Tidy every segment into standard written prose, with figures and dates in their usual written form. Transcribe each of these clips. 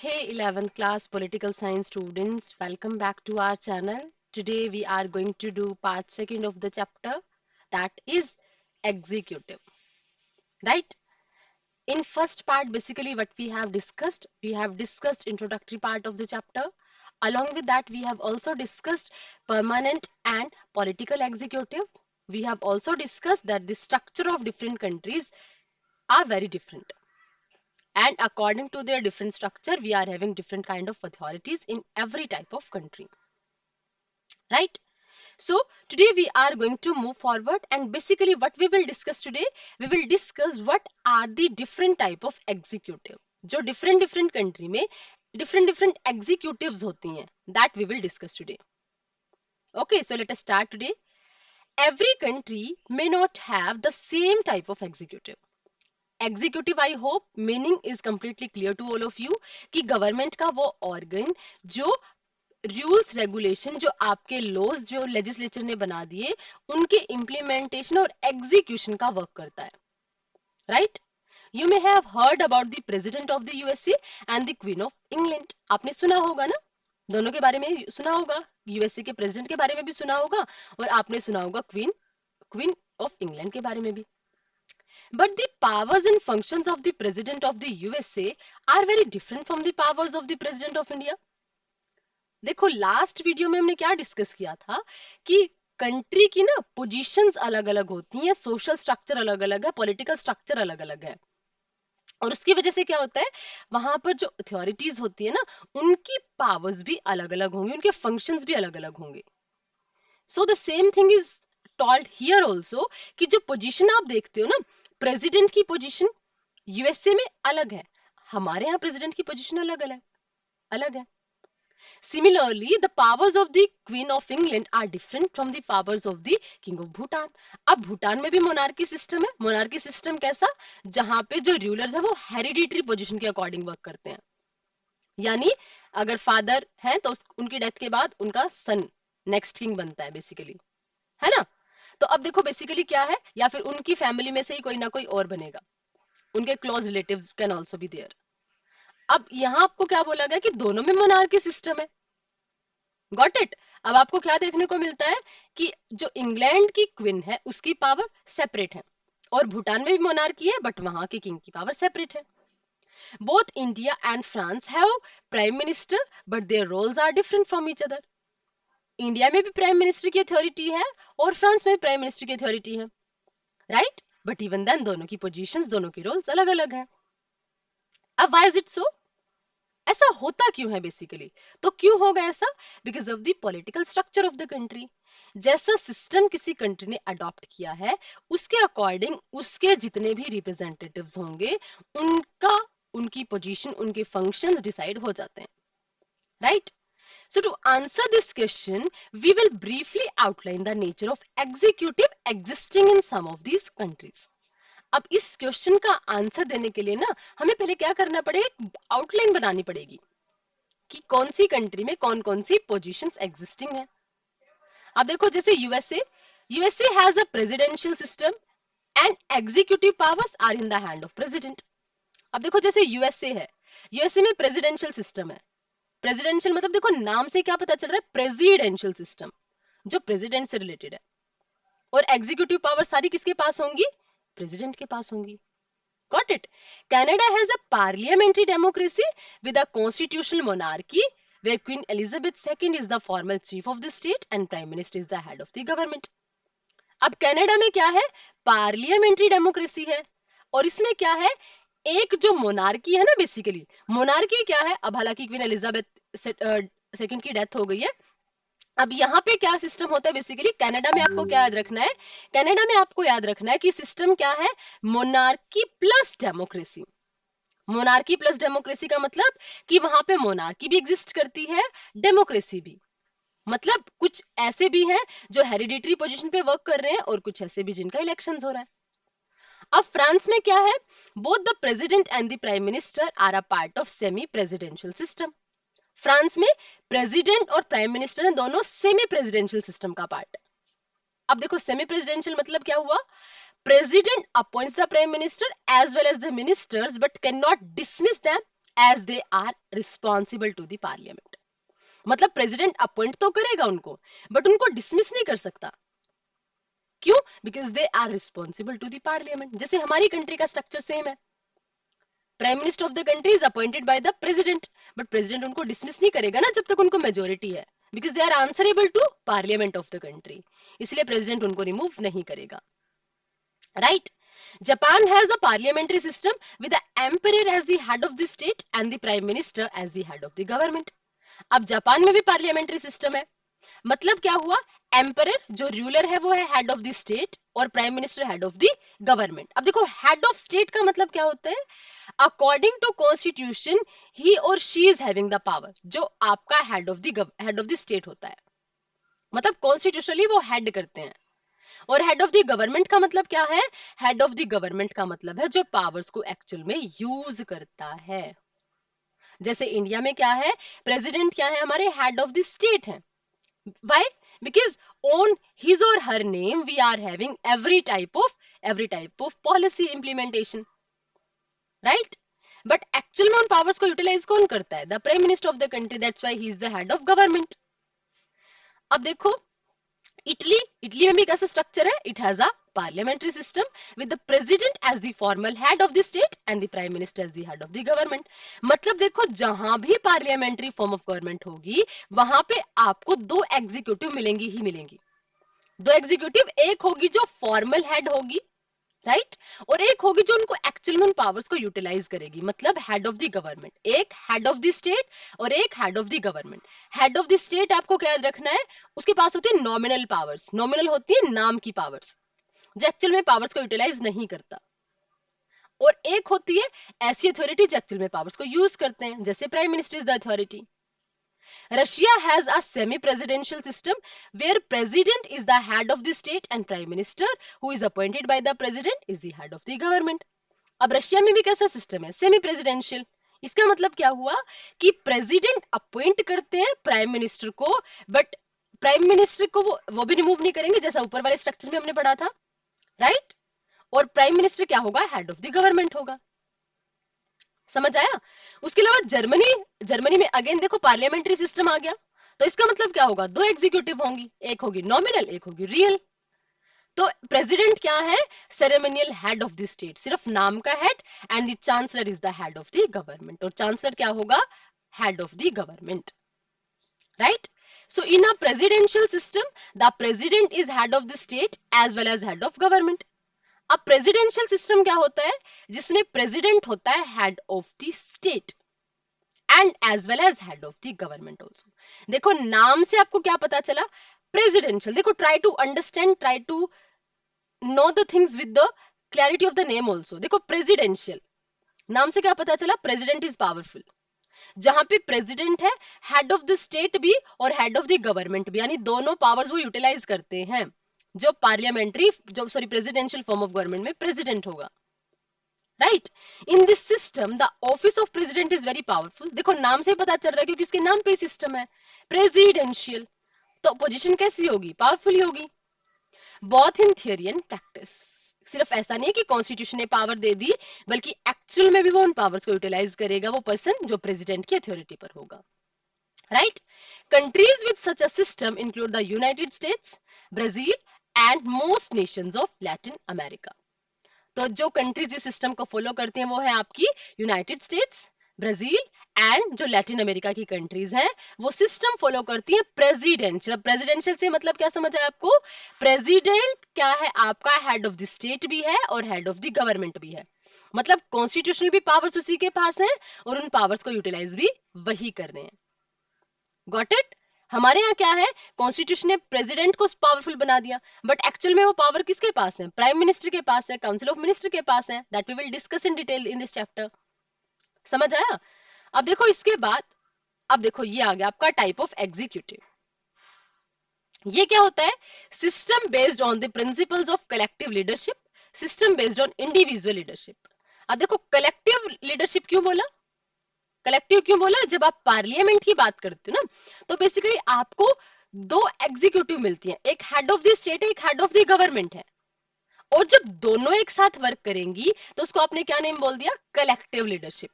Hey 11th class political science students, welcome back to our channel. Today we are going to do part second of the chapter, that is executive, right? In first part basically what we have discussed introductory part of the chapter. Along with that we have also discussed permanent and political executive. We have also discussed that the structure of different countries are very different, and according to their different structure we are having different kind of authorities in every type of country, right? So today we are going to move forward, and basically what we will discuss today, we will discuss what are the different type of executive जो different different country में different different executives होती हैं, that we will discuss today. Okay, so let us start today. Every country may not have the same type of executive. Executive, I hope meaning is completely clear to all of you कि government का वो organ जो rules regulation, जो आपके laws जो legislature ने बना दिए, उनके इम्प्लीमेंटेशन और एग्जीक्यूशन का वर्क करता है, right? You may have heard about the president of the USA and the queen of England. आपने सुना होगा ना, दोनों के बारे में सुना होगा. यूएसए के प्रेसिडेंट के बारे में भी सुना होगा और आपने सुना होगा क्वीन क्वीन ऑफ इंग्लैंड के बारे में भी. But the powers and functions of the President of the USA are very different from the powers of the President of India. देखो लास्ट वीडियो में हमने क्या डिस्कस किया था कि कंट्री की ना पोजीशंस अलग अलग होती हैं, सोशल स्ट्रक्चर अलग अलग है, पॉलिटिकल स्ट्रक्चर अलग अलग है, और उसकी वजह से क्या होता है, वहां पर जो अथॉरिटीज होती है ना, उनकी पावर्स भी अलग अलग होंगी, उनके फंक्शंस भी अलग अलग होंगे. So the same thing is told here also कि जो पोजीशन आप देखते हो ना, प्रेसिडेंट की पोजीशन यूएसए में अलग है, हमारे यहाँ प्रेसिडेंट की पोजीशन अलग अलग अलग है. Similarly, the powers of the Queen of England are different from the powers of the King of Bhutan. अब भूटान में भी मोनार्की सिस्टम है. मोनार्की सिस्टम कैसा, जहां पे जो रूलर्स है वो हेरिडिटरी पोजीशन के अकॉर्डिंग वर्क करते हैं, यानी अगर फादर है तो उनकी डेथ के बाद उनका सन नेक्स्ट किंग बनता है बेसिकली, है ना? तो अब देखो बेसिकली क्या है, या फिर उनकी फैमिली में से ही कोई ना कोई और बनेगा, उनके close relatives can also be there. अब यहाँ आपको क्या बोला गया कि दोनों में मोनार्की सिस्टम है. Got it? अब आपको क्या देखने को मिलता है कि जो इंग्लैंड की क्वीन है उसकी पावर सेपरेट है, और भूटान में भी मोनार्की है बट वहां के किंग की पावर सेपरेट है. Both India and France have prime minister but their roles are different from each other. India में भी प्राइम मिनिस्टर की अथॉरिटी है और फ्रांस में भी प्राइम मिनिस्टर की अथॉरिटी है, राइट? बट इवन देन दोनों की पोजीशंस, दोनों की रोल्स अलग अलग है. अब व्हाई इज इट सो? ऐसा होता क्यों है बेसिकली? तो क्यों होगा ऐसा? Because of the political structure of the country. जैसा सिस्टम किसी कंट्री ने अडॉप्ट किया है, उसके अकॉर्डिंग उसके जितने भी रिप्रेजेंटेटिव्स होंगे, उनका उनकी पोजीशन, उनके फंक्शंस डिसाइड हो जाते हैं, right? So to answer this question, we will briefly outline the nature of executive existing in some of these countries. अब इस क्वेश्चन का आंसर देने के लिए ना हमें पहले क्या करना पड़ेगा, आउटलाइन बनानी पड़ेगी कि कौन सी कंट्री में कौन कौन सी पोजीशंस एग्जिस्टिंग है. अब देखो जैसे USA has a presidential system and executive powers are in the hand of president. अब देखो जैसे यूएसए है, यूएसए में प्रेसिडेंशियल सिस्टम है. प्रेसिडेंशियल मतलब देखो नाम से क्या पता चल रहा है, प्रेसिडेंशियल सिस्टम जो प्रेसिडेंट से रिलेटेड है, और एग्जीक्यूटिव पावर सारी किसके पास होंगी, प्रेसिडेंट के पास होंगी. Got it? Canada has a parliamentary democracy with a constitutional monarchy where Queen Elizabeth II is the formal chief of the state and Prime Minister is the head of the government. अब Canada में क्या है, parliamentary democracy है, और इसमें क्या है, एक जो मोनार्की है ना, बेसिकली मोनार्की क्या है, अब हालांकि क्वीन एलिजाबेथ सेकंड की डेथ हो गई है. अब यहाँ पे क्या सिस्टम होता है बेसिकली, कनाडा में आपको क्या याद रखना है, कनाडा में आपको याद रखना है कि सिस्टम क्या है, monarchy plus democracy. Monarchy plus democracy का मतलब कि वहां पे मोनार्की भी एग्जिस्ट करती है, डेमोक्रेसी भी. मतलब कुछ ऐसे भी हैं जो हेरिडिटरी पोजीशन पे वर्क कर रहे हैं और कुछ ऐसे भी जिनका इलेक्शंस हो रहा है. अब फ्रांस में क्या है, both the president and the prime minister are a part of semi presidential system. France में प्रेसिडेंट और प्राइम मिनिस्टर हैं दोनों सेमी प्रेसिडेंशियल सिस्टम का पार्ट. अब देखो सेमी प्रेसिडेंशियल मतलब क्या हुआ, President appoints the Prime Minister as well as the ministers but cannot dismiss them as they are responsible to the parliament. मतलब प्रेसिडेंट अपॉइंट तो करेगा उनको, बट उनको डिसमिस नहीं कर सकता। क्यों? Because they are responsible to the parliament. जैसे हमारी कंट्री का स्ट्रक्चर सेम है, prime minister of the country is appointed by the president, but president उनको डिसमिस नहीं करेगा ना जब तक उनको मेजोरिटी है, because they are answerable to parliament of the country, इसलिए प्रेसिडेंट उनको रिमूव नहीं करेगा। Right? Japan has a parliamentary system with the emperor as the head of the state and the prime minister as the head of the government. अब Japan में भी parliamentary system है। मतलब क्या हुआ? एम्परर जो रूलर है वो है हेड ऑफ द स्टेट और prime minister head of the government. अब देखो हेड ऑफ स्टेट का मतलब क्या होता है? अकॉर्डिंग टू कॉन्स्टिट्यूशन ही और she is having the power, जो आपका हेड ऑफ द स्टेट होता है, मतलब कॉन्स्टिट्यूशनली वो हेड करते हैं। और हेड ऑफ द गवर्नमेंट का मतलब क्या है? हेड ऑफ द गवर्नमेंट का मतलब है जो पावर्स को एक्चुअल में यूज करता है। जैसे इंडिया में क्या है? प्रेसिडेंट क्या है? हमारे हेड ऑफ द स्टेट है। Why? Because on his or her name we are having every type of policy implementation, right? But actual में उन powers को utilize कौन करता है? The prime minister of the country. That's why he is the head of government. अब देखो Italy में भी कैसा स्ट्रक्चर है? It has a parliamentary system with the president as the formal head of the state and the prime minister as the head of the government. मतलब देखो जहां भी पार्लियामेंट्री फॉर्म ऑफ गवर्नमेंट होगी वहां पे आपको दो एग्जीक्यूटिव मिलेंगी ही मिलेंगी। दो एग्जीक्यूटिव, एक होगी जो फॉर्मल हेड होगी, राइट, और एक होगी जो उनको एक्चुअल में उन पावर्स को यूटिलाइज करेगी, मतलब हेड ऑफ द गवर्नमेंट। एक हेड ऑफ द स्टेट और एक head of the government. Head of the state आपको क्या याद रखना है? उसके पास होती है नॉमिनल पावर्स, नॉमिनल होती है नाम की पावर्स, जो एक्चुअल में पावर्स को यूटिलाइज नहीं करता। और एक होती है ऐसी अथॉरिटी जो एक्चुअल में पावर्स को यूज करते हैं, जैसे prime minister is the authority. Russia has a semi-presidential system where president is the head of the state and prime minister who is appointed by the president is the head of the government. अब Russia में भी कैसा system है? Semi presidential. इसका मतलब क्या हुआ कि प्रेसिडेंट अपॉइंट करते हैं प्राइम मिनिस्टर को, बट प्राइम मिनिस्टर को वो भी रिमूव नहीं करेंगे, जैसा ऊपर वाले स्ट्रक्चर में हमने पढ़ा था, राइट? और प्राइम मिनिस्टर क्या होगा? हेड ऑफ द गवर्नमेंट होगा। समझ आया? उसके अलावा जर्मनी में अगेन देखो पार्लियामेंट्री सिस्टम आ गया, तो इसका मतलब क्या होगा? दो एग्जीक्यूटिव होंगी, एक होगी नॉमिनल, एक होगी रियल। तो प्रेसिडेंट क्या है? Ceremonial head of the state, सिर्फ नाम का head, and the chancellor is the head of the government, और चांसलर क्या होगा? Head of the government, right? So in a presidential system, the president is head of the state as well as head of government. अब presidential system क्या होता है? जिसमें president होता है head of the state and as well as head of the government also. देखो नाम से आपको क्या पता चला? प्रेसिडेंशियल। देखो try to understand, try to know the things with the clarity of the name also. देखो प्रेसिडेंशियल नाम से क्या पता चला? President is powerful. जहां पे प्रेसिडेंट है, हेड ऑफ द स्टेट भी और हेड ऑफ द गवर्नमेंट भी, यानी दोनों पावर्स वो यूटिलाइज करते हैं, जो पार्लियामेंट्री जो sorry presidential form of government में प्रेसिडेंट होगा, right? In this system the office of president is very powerful. देखो नाम से ही पता चल रहा है क्योंकि उसके नाम पे सिस्टम है प्रेसिडेंशियल, तो पोजीशन कैसी होगी? पावरफुल होगी। Both in theory and practice. सिर्फ ऐसा नहीं है कि कॉन्स्टिट्यूशन ने पावर दे दी, बल्कि एक्चुअल में भी वो उन पावर्स को यूटिलाइज करेगा वो पर्सन जो प्रेसिडेंट की अथॉरिटी पर होगा, right? Countries with such a system include the United states, Brazil and most Nations of Latin America. तो जो कंट्रीज इस सिस्टम को फॉलो करती हैं वो है आपकी यूनाइटेड स्टेट्स, ब्राजील एंड जो लैटिन अमेरिका की कंट्रीज हैं वो सिस्टम फॉलो करती हैं प्रेसिडेंशियल। प्रेसिडेंशियल से मतलब क्या समझ आया आपको? प्रेसिडेंट क्या है? आपका हेड ऑफ द स्टेट भी है और हेड ऑफ द गवर्नमेंट भी है, मतलब कॉन्स्टिट्यूशनल भी पावर्स उसी के पास हैं और उन पावर्स को यूटिलाइज भी वही कर रहे हैं। Got it? हमारे यहाँ क्या है? कॉन्स्टिट्यूशन ने प्रेसिडेंट को पावरफुल बना दिया, बट एक्चुअल में वो पावर किसके पास है? प्राइम मिनिस्टर के पास है, काउंसिल ऑफ मिनिस्टर के पास है। That we will discuss in detail in this chapter. समझ आया? अब देखो इसके बाद, अब देखो ये आ गया आपका टाइप ऑफ एग्जीक्यूटिव। ये क्या होता है? System based on the principles of collective leadership, system based on individual leadership. अब देखो कलेक्टिव लीडरशिप क्यों बोला? कलेक्टिव क्यों बोला? जब आप पार्लियामेंट की बात करते हो ना, तो बेसिकली आपको दो एग्जीक्यूटिव मिलती हैं, एक हेड ऑफ द स्टेट है, एक हेड ऑफ द गवर्नमेंट है, और जब दोनों एक साथ वर्क करेंगी तो उसको आपने क्या नेम बोल दिया? Collective leadership.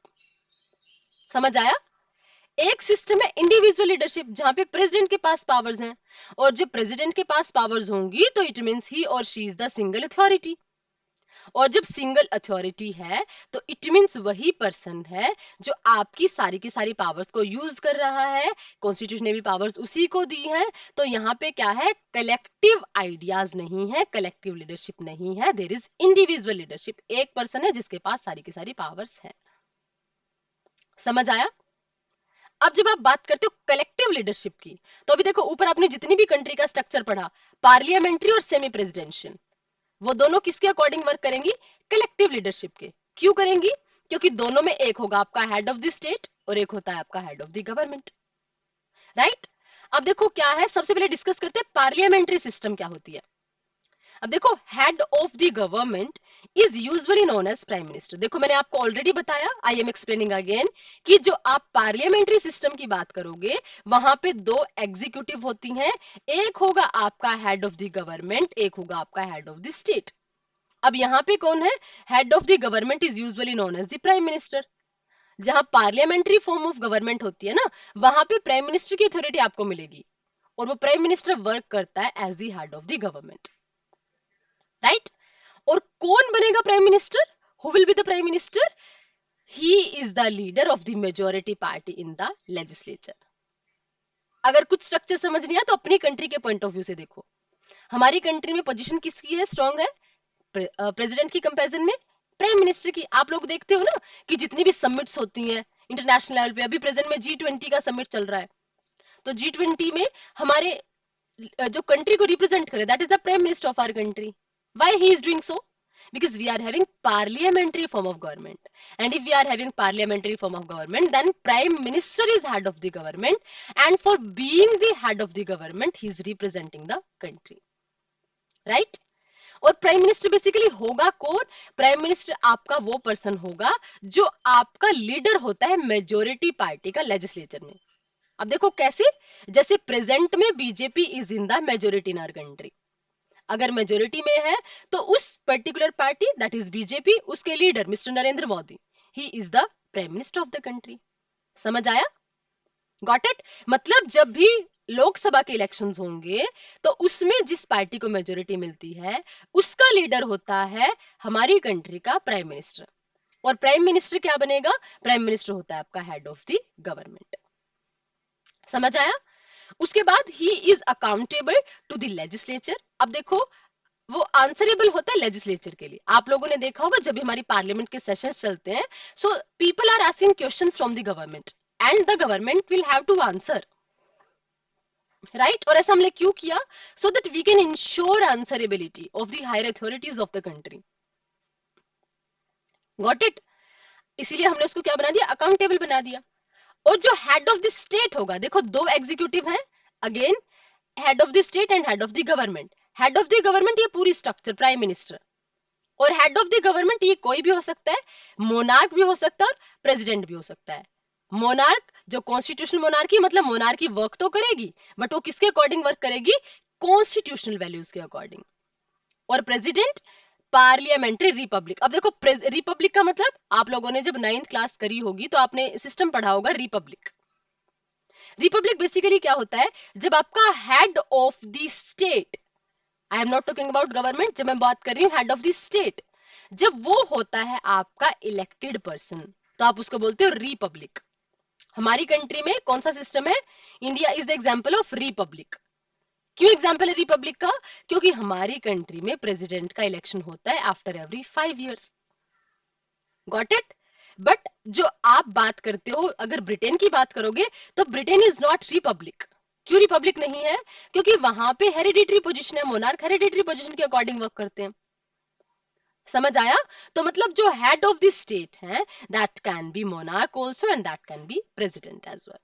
समझ आया? एक सिस्टम है इंडिविजुअल लीडरशिप, जहां पे प्रेसिडेंट के पास पावर्स हैं, और जब प्रेसिडेंट के पास पावर्स होंगी तो इट मींस ही और she is the single authority. और जब सिंगल अथॉरिटी है तो इट मींस वही पर्सन है जो आपकी सारी की सारी पावर्स को यूज कर रहा है। कॉन्स्टिट्यूशन ने भी पावर्स उसी को दी है। तो यहाँ पे क्या है, कलेक्टिव आइडियाज नहीं है, कलेक्टिव लीडरशिप नहीं है, देयर इज इंडिविजुअल लीडरशिप। एक पर्सन है जिसके पास सारी की सारी पावर्स हैं। समझ आया? अब जब आप बात करते हो कलेक्टिव लीडरशिप की, तो अभी देखो ऊपर आपने जितनी भी कंट्री का स्ट्रक्चर पढ़ा, पार्लियामेंट्री और सेमी प्रेसिडेंशियल, वो दोनों किसके अकॉर्डिंग वर्क करेंगी? कलेक्टिव लीडरशिप के। क्यों करेंगी? क्योंकि दोनों में एक होगा आपका हेड ऑफ द स्टेट और एक होता है आपका head of the government, right? अब देखो क्या है, सबसे पहले डिस्कस करते हैं पार्लियामेंट्री सिस्टम क्या होती है। अब देखो, head of the government is usually known as prime minister. देखो मैंने आपको ऑलरेडी बताया, आई एम एक्सप्लेनिंग अगेन, कि जो आप पार्लियामेंट्री सिस्टम की बात करोगे वहां पे दो एग्जीक्यूटिव होती हैं, एक होगा आपका हेड ऑफ द गवर्नमेंट, एक होगा आपका हेड ऑफ द स्टेट। अब यहाँ पे कौन है? Head of the government is usually known as the prime minister. जहां पार्लियामेंट्री फॉर्म ऑफ गवर्नमेंट होती है ना, वहां पे प्राइम मिनिस्टर की अथॉरिटी आपको मिलेगी, और वो प्राइम मिनिस्टर वर्क करता है as the head of the government, right? और कौन बनेगा prime minister? Who will be the prime minister? He is the leader of the majority party in the legislature. अगर कुछ स्ट्रक्चर समझ नहीं आया तो अपनी कंट्री के पॉइंट ऑफ व्यू से देखो। हमारी कंट्री में पोजीशन किसकी है, स्ट्रांग है? प्रेसिडेंट की कंपैरिजन में प्राइम मिनिस्टर की। आप लोग देखते हो ना कि जितनी भी समिट्स होती हैं इंटरनेशनल लेवल पे, अभी प्रेजेंट में G20 का समिट चल रहा है, तो G20 में हमारे जो कंट्री को रिप्रेजेंट करे that is the prime minister of our country. Why he is doing so? Because we are having parliamentary form of government, and if we are having parliamentary form of government, then prime minister is head of the government, and for being the head of the government he is representing the country, right? और prime minister basically होगा कौन? Prime minister आपका वो person होगा जो आपका leader होता है मेजोरिटी पार्टी का लेजिस्लेचर में। अब देखो कैसे, जैसे प्रेजेंट में BJP is in the majority in our country, अगर मेजोरिटी में है तो उस particular party that is BJP, उसके leader mister Narendra Modi, he is the prime minister of the country. समझ आया? Got it? मतलब जब भी लोकसभा के इलेक्शंस होंगे तो उसमें जिस पार्टी को मेजोरिटी मिलती है उसका लीडर होता है हमारी कंट्री का प्राइम मिनिस्टर। और प्राइम मिनिस्टर क्या बनेगा? प्राइम मिनिस्टर होता है आपका हेड ऑफ द गवर्नमेंट। समझ आया? उसके बाद he is accountable to the legislature. अब देखो, वो आंसरेबल होता है लेजिस्लेचर के लिए। आप लोगों ने देखा होगा जब भी हमारी पार्लियामेंट के सेशंस चलते हैं, so people are asking questions from the government and the government will have to answer, right? और ऐसा हमने क्यों किया? So that we can ensure answerability of the higher authorities of the country. Got it? इसीलिए हमने उसको क्या बना दिया? अकाउंटेबल बना दिया। और जो हेड ऑफ द स्टेट होगा, देखो दो एग्जीक्यूटिव हैं, again head of the state and head of the government. Head of the government ये पूरी स्ट्रक्चर प्राइम मिनिस्टर, और हेड ऑफ द गवर्नमेंट ये कोई भी हो सकता है, मोनार्क भी हो सकता है और प्रेसिडेंट भी हो सकता है। मोनार्क जो कॉन्स्टिट्यूशनल मोनार्की, मतलब मोनार्की वर्क तो करेगी बट वो किसके अकॉर्डिंग वर्क करेगी? कॉन्स्टिट्यूशनल वैल्यूज के अकॉर्डिंग। और प्रेसिडेंट पार्लियामेंट्री रिपब्लिक। अब देखो रिपब्लिक का मतलब आप लोगों ने जब 9th क्लास करी होगी तो आपने सिस्टम पढ़ा होगा रिपब्लिक। रिपब्लिक बेसिकली क्या होता है? जब आपका head of the state, I am not talking about government, जब मैं बात कर रही हूँ हेड ऑफ द स्टेट, जब वो होता है आपका इलेक्टेड पर्सन तो आप उसको बोलते हो रिपब्लिक। हमारी कंट्री में कौन सा सिस्टम है? India is the example of Republic. क्यों एग्जांपल है रिपब्लिक का? क्योंकि हमारी कंट्री में प्रेसिडेंट का इलेक्शन होता है after every 5 years। Got it? But जो आप बात करते हो, अगर ब्रिटेन की बात करोगे तो ब्रिटेन इज नॉट रिपब्लिक। क्यों रिपब्लिक नहीं है? क्योंकि वहां पे हेरिडिटरी पोजीशन है, मोनार्क हेरिडिटरी पोजीशन के अकॉर्डिंग वर्क करते हैं। समझ आया? तो मतलब जो हेड ऑफ द स्टेट है that can be monarch also and that can be president as well.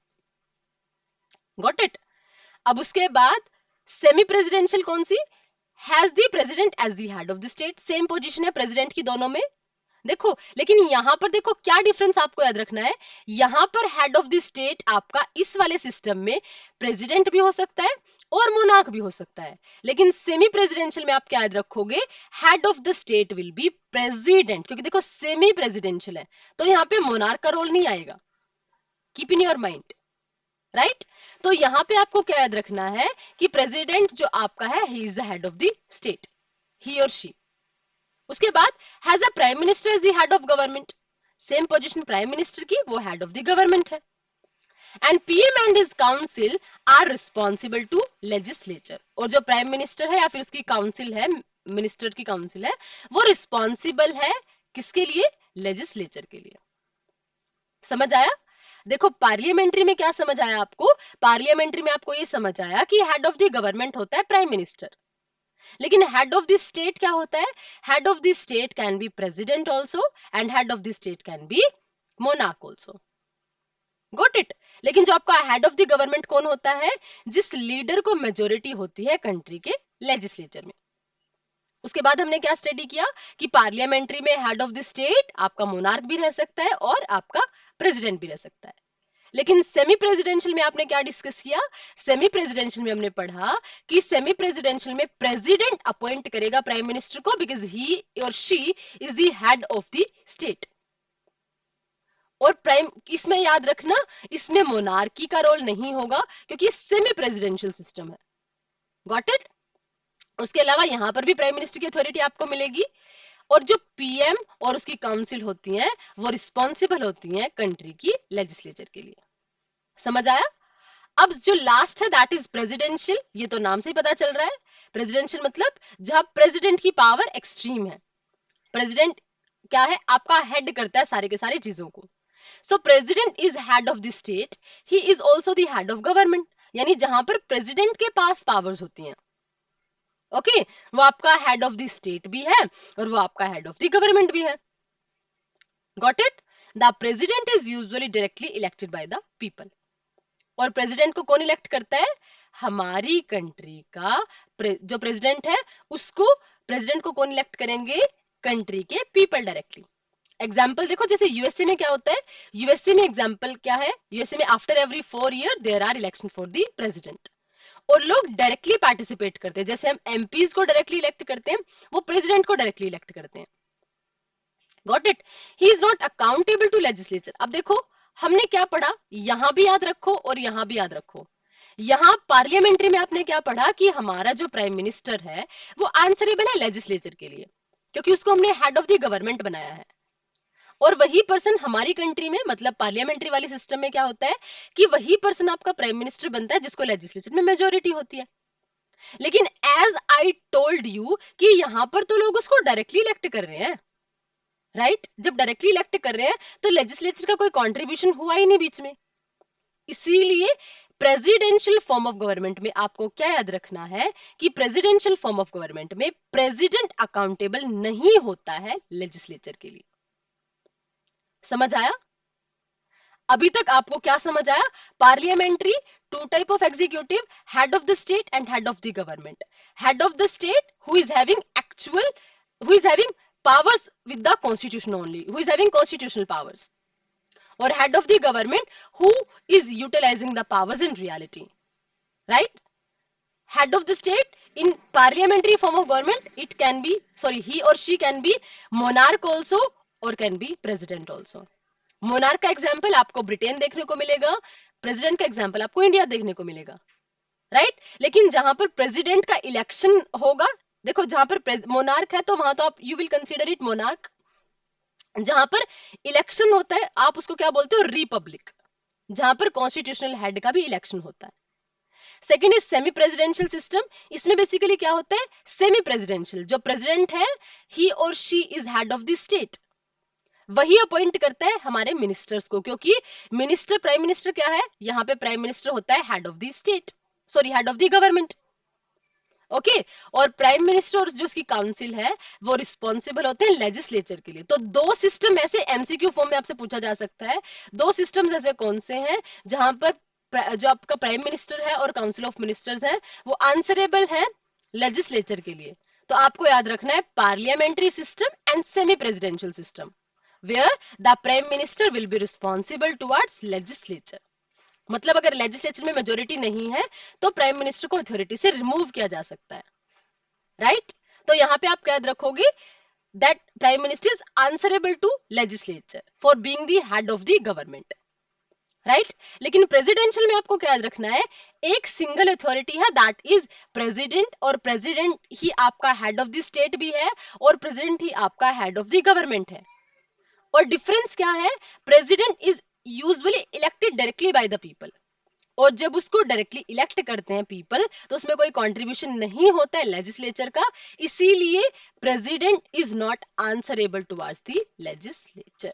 Got it? अब उसके बाद सेमी प्रेसिडेंशियल कौन सी? Has the president as the head of the state. Same position है president की दोनों में। देखो लेकिन यहां पर देखो क्या डिफरेंस आपको याद रखना है। यहां पर हेड ऑफ द स्टेट आपका इस वाले सिस्टम में प्रेसिडेंट भी हो सकता है और मोनार्क भी हो सकता है, लेकिन सेमी प्रेसिडेंशियल में आप क्या याद रखोगे? Head of the state will be president, क्योंकि देखो सेमी प्रेसिडेंशियल है तो यहाँ पे मोनार्क का रोल नहीं आएगा। Keep in your mind, right. तो यहाँ पे आपको क्या याद रखना है कि प्रेसिडेंट जो आपका है, he is the head of the state, he और शी। उसके बाद has a prime minister is the head of government, same position prime minister की, वो हेड ऑफ द गवर्नमेंट है। And PM and his council are responsible to legislature, और जो prime minister है या फिर उसकी काउंसिल है, मिनिस्टर की काउंसिल है, वो रिस्पॉन्सिबल है किसके लिए? लेजिस्लेचर के लिए। समझ आया? देखो पार्लियामेंट्री में क्या समझ आया आपको? पार्लियामेंट्री में आपको ये समझ आया कि हेड ऑफ द गवर्नमेंट होता है प्राइम मिनिस्टर, लेकिन हेड ऑफ द स्टेट क्या होता है? Head of the state can be president also, and head of the state can be monarch also. Got it? लेकिन जो आपका हेड ऑफ द गवर्नमेंट कौन होता है? जिस लीडर को मेजोरिटी होती है कंट्री के लेजिस्लेचर में। उसके बाद हमने क्या स्टडी किया कि पार्लियामेंट्री में हेड ऑफ द स्टेट आपका मोनार्क भी रह सकता है और आपका प्रेसिडेंट भी रह सकता है। लेकिन सेमी प्रेसिडेंशियल में आपने क्या डिस्कस किया? सेमी प्रेसिडेंशियल में हमने पढ़ा कि सेमी प्रेसिडेंशियल में प्रेसिडेंट अपॉइंट करेगा प्राइम मिनिस्टर को, बिकॉज ही और she is the head of the state. और प्राइम, इसमें याद रखना, इसमें मोनार्की का रोल नहीं होगा क्योंकि सेमी प्रेसिडेंशियल सिस्टम है। Got it? उसके अलावा यहां पर भी प्राइम मिनिस्टर की अथॉरिटी आपको मिलेगी, और जो पीएम और उसकी काउंसिल होती है वो रिस्पॉन्सिबल होती है कंट्री की लेजिस्लेचर के लिए। समझ आया? अब जो लास्ट है दैट इज प्रेसिडेंशियल, ये तो नाम से ही पता चल रहा है। प्रेसिडेंशियल मतलब जहां प्रेसिडेंट की पावर एक्सट्रीम है। प्रेसिडेंट क्या है? आपका हेड करता है सारे के सारे चीजों को। सो president is head of the state, he is also the head of government, यानी जहां पर प्रेसिडेंट के पास पावर्स होती हैं, ओके, वो आपका हेड ऑफ द स्टेट भी है और वो आपका हेड ऑफ द गवर्नमेंट भी है। Got it? The president is usually directly elected by the people. और प्रेसिडेंट को कौन इलेक्ट करता है? हमारी कंट्री का जो प्रेसिडेंट है उसको, प्रेसिडेंट को कौन इलेक्ट करेंगे? कंट्री के पीपल डायरेक्टली। एग्जाम्पल देखो, जैसे यूएसए में क्या होता है? यूएसए में एग्जाम्पल क्या है? यूएसए में after every 4 year there are election for the president, और लोग डायरेक्टली पार्टिसिपेट करते हैं। जैसे हम एमपीज को डायरेक्टली इलेक्ट करते हैं, वो प्रेसिडेंट को डायरेक्टली इलेक्ट करते हैं। Got it? He is not accountable to legislature. अब देखो हमने क्या पढ़ा, यहां भी याद रखो और यहां भी याद रखो। यहां पार्लियामेंट्री में आपने क्या पढ़ा कि हमारा जो प्राइम मिनिस्टर है वो आंसरेबल है लेजिस्लेचर के लिए, क्योंकि उसको हमने हेड ऑफ द गवर्नमेंट बनाया है। और वही पर्सन हमारी कंट्री में, मतलब पार्लियामेंट्री वाली सिस्टम में क्या होता है कि वही पर्सन आपका प्राइम मिनिस्टर बनता है जिसको लेजिस्लेचर में मेजोरिटी होती है। लेकिन एज आई टोल्ड यू कि यहां पर तो लोग उसको डायरेक्टली इलेक्ट कर रहे हैं, राइट? जब डायरेक्टली इलेक्ट कर रहे हैं तो लेजिस्लेचर का कोई कंट्रीब्यूशन हुआ ही नहीं बीच में। इसीलिए प्रेसिडेंशियल फॉर्म ऑफ गवर्नमेंट में आपको क्या याद रखना है कि प्रेसिडेंशियल फॉर्म ऑफ गवर्नमेंट में प्रेसिडेंट अकाउंटेबल नहीं होता है लेजिस्लेचर के लिए। समझ आया? अभी तक आपको क्या समझ आया? Parliamentary, two type of executive, head of the state and head of the government. Head of the state who is having actual, who is having powers with the constitution only, who is having constitutional powers, or head of the government who is utilizing the powers in reality, right? Head of the state in parliamentary form of government, it can be, sorry, he or she can be monarch also or can be president also. Monarch का example आपको Britain देखने को मिलेगा, president का example आपको India देखने को मिलेगा, राइट? लेकिन जहां पर प्रेसिडेंट का इलेक्शन होगा, देखो जहां पर मोनार्क है तो वहां तो आप you will consider it monarch. जहां पर इलेक्शन होता है आप उसको क्या बोलते हो? रिपब्लिक, जहां पर कॉन्स्टिट्यूशनल हेड का भी इलेक्शन होता है। Second is semi presidential system. इसमें बेसिकली क्या होता है? सेमी प्रेसिडेंशियल, जो प्रेसिडेंट है ही और she is head of the state, वही अपॉइंट करता है हमारे मिनिस्टर्स को, क्योंकि मिनिस्टर, प्राइम मिनिस्टर क्या है? यहाँ पे प्राइम मिनिस्टर होता है head of the state, sorry head of the government, okay. और प्राइम मिनिस्टर और जो उसकी काउंसिल है वो रिस्पॉन्सिबल होते हैं लेजिस्लेचर के लिए। तो दो सिस्टम ऐसे एमसीक्यू फॉर्म में आपसे पूछा जा सकता है, दो सिस्टम्स ऐसे कौन से हैं जहां पर जो आपका प्राइम मिनिस्टर है और काउंसिल ऑफ मिनिस्टर्स है वो आंसरेबल है लेजिस्लेचर के लिए? तो आपको याद रखना है parliamentary system and semi presidential system, where the prime minister will be responsible towards legislature। मतलब अगर लेजिस्लेचर में मेजोरिटी नहीं है तो प्राइम मिनिस्टर को अथॉरिटी से रिमूव किया जा सकता है, राइट? तो यहां पे आप क्या याद रखोगे? That prime minister is answerable to legislature for being the head of the government. Right. लेकिन प्रेसिडेंशियल में आपको क्या याद रखना है, एक सिंगल अथॉरिटी है, दैट इज प्रेसिडेंट, और प्रेसिडेंट ही आपका हेड ऑफ द स्टेट भी है और प्रेसिडेंट ही आपका हेड ऑफ द गवर्नमेंट है। और डिफरेंस क्या है, president is usually elected directly by the people, और जब उसको डायरेक्टली इलेक्ट करते हैं पीपल तो उसमें कोई कंट्रीब्यूशन नहीं होता है लेजिस्लेचर का, इसीलिए president is not answerable towards the legislature.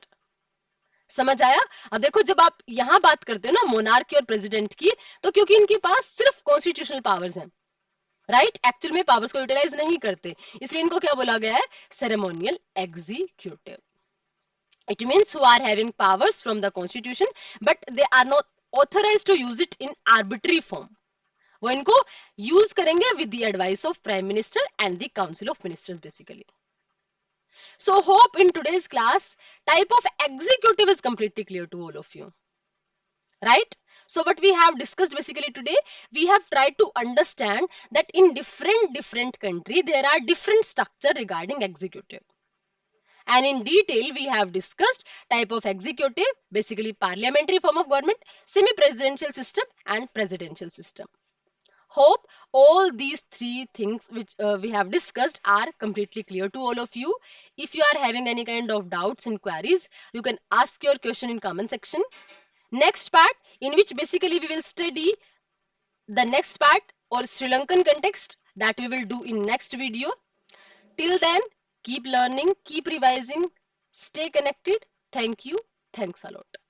समझ आया। अब देखो जब आप यहां बात करते हो ना मोनार्की और प्रेसिडेंट की, तो क्योंकि इनके पास सिर्फ कॉन्स्टिट्यूशनल पावर्स हैं, राइट, एक्चुअल में पावर्स को यूटिलाइज नहीं करते, इसलिए इनको क्या बोला गया है, ceremonial executive. It means who are having powers from the constitution but they are not authorized to use it in arbitrary form. वो इनको यूज करेंगे with the advice of prime minister and the council of ministers basically. So hope in today's class type of executive is completely clear to all of you, right? So what we have discussed basically today, we have tried to understand that in different country there are different structure regarding executive. And in detail, we have discussed type of executive, basically parliamentary form of government, semi-presidential system and presidential system. Hope all these three things which we have discussed are completely clear to all of you. If you are having any kind of doubts and queries, you can ask your question in comment section. Next part, in which basically we will study the next part or Sri Lankan context, that we will do in next video. Till then, keep learning, keep revising, stay connected. Thank you. Thanks a lot.